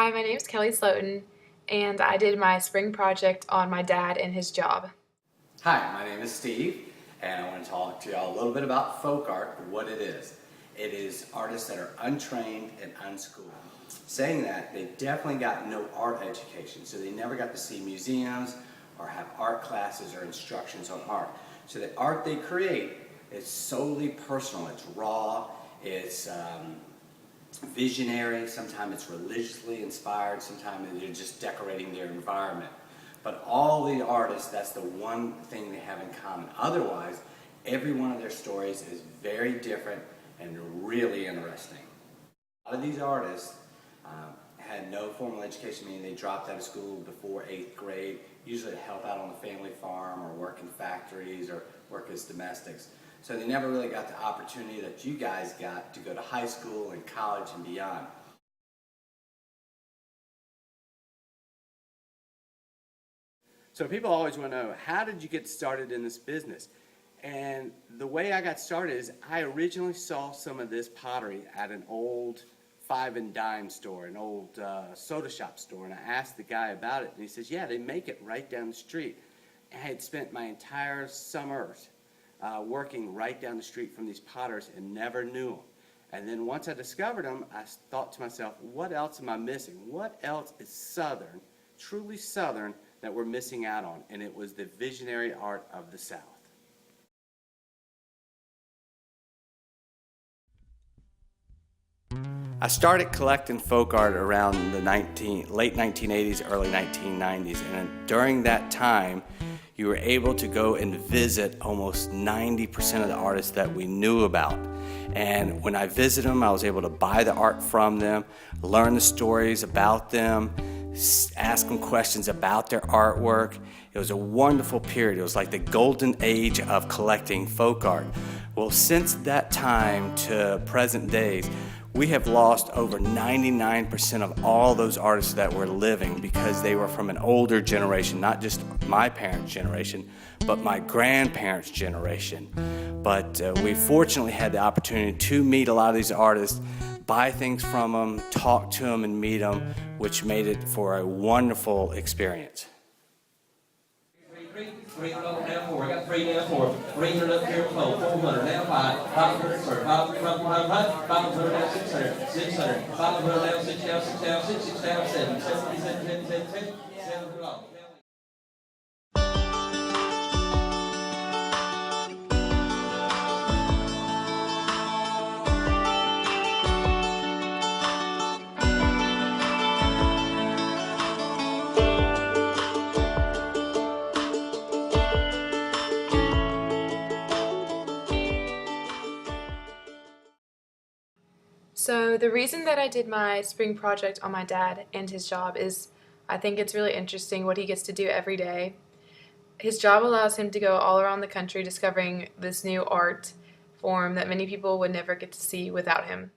Hi, my name is Kelly Slotin, and I did my spring project on my dad and his job. Hi, my name is Steve, and I want to talk to y'all a little bit about folk art, what it is. It is artists that are untrained and unschooled. Saying that, they definitely got no art education, so they never got to see museums or have art classes or instructions on art. So the art they create is solely personal. It's raw, it's visionary, sometimes it's religiously inspired, sometimes they're just decorating their environment. But all the artists, that's the one thing they have in common. Otherwise, every one of their stories is very different and really interesting. A lot of these artists had no formal education, meaning they dropped out of school before 8th grade, usually to help out on the family farm or work in factories or work as domestics. So they never really got the opportunity that you guys got to go to high school and college and beyond. So people always want to know, how did you get started in this business? And the way I got started is I originally saw some of this pottery at an old five and dime store, an old soda shop store, and I asked the guy about it, and he says, yeah, they make it right down the street. I had spent my entire summers working right down the street from these potters and never knew them. And then once I discovered them, I thought to myself, what else am I missing? What else is Southern, truly Southern, that we're missing out on? And it was the visionary art of the South. I started collecting folk art around the late 1980s, early 1990s, and during that time, you were able to go and visit almost 90% of the artists that we knew about. And when I visited them, I was able to buy the art from them, learn the stories about them, ask them questions about their artwork. It was a wonderful period. It was like the golden age of collecting folk art. Well, since that time to present days, we have lost over 99% of all those artists that were living because they were from an older generation, not just my parents' generation, but my grandparents' generation. But we fortunately had the opportunity to meet a lot of these artists, buy things from them, talk to them, and meet them, which made it for a wonderful experience. Three down 4. I got 3 down 4. Bring it up here below. 400 down 5. 500 sir. 500 down 600. 600. 500 down 6 down 6 down 6 6 down 7. 7 7 7 7 7 below. So the reason that I did my spring project on my dad and his job is I think it's really interesting what he gets to do every day. His job allows him to go all around the country discovering this new art form that many people would never get to see without him.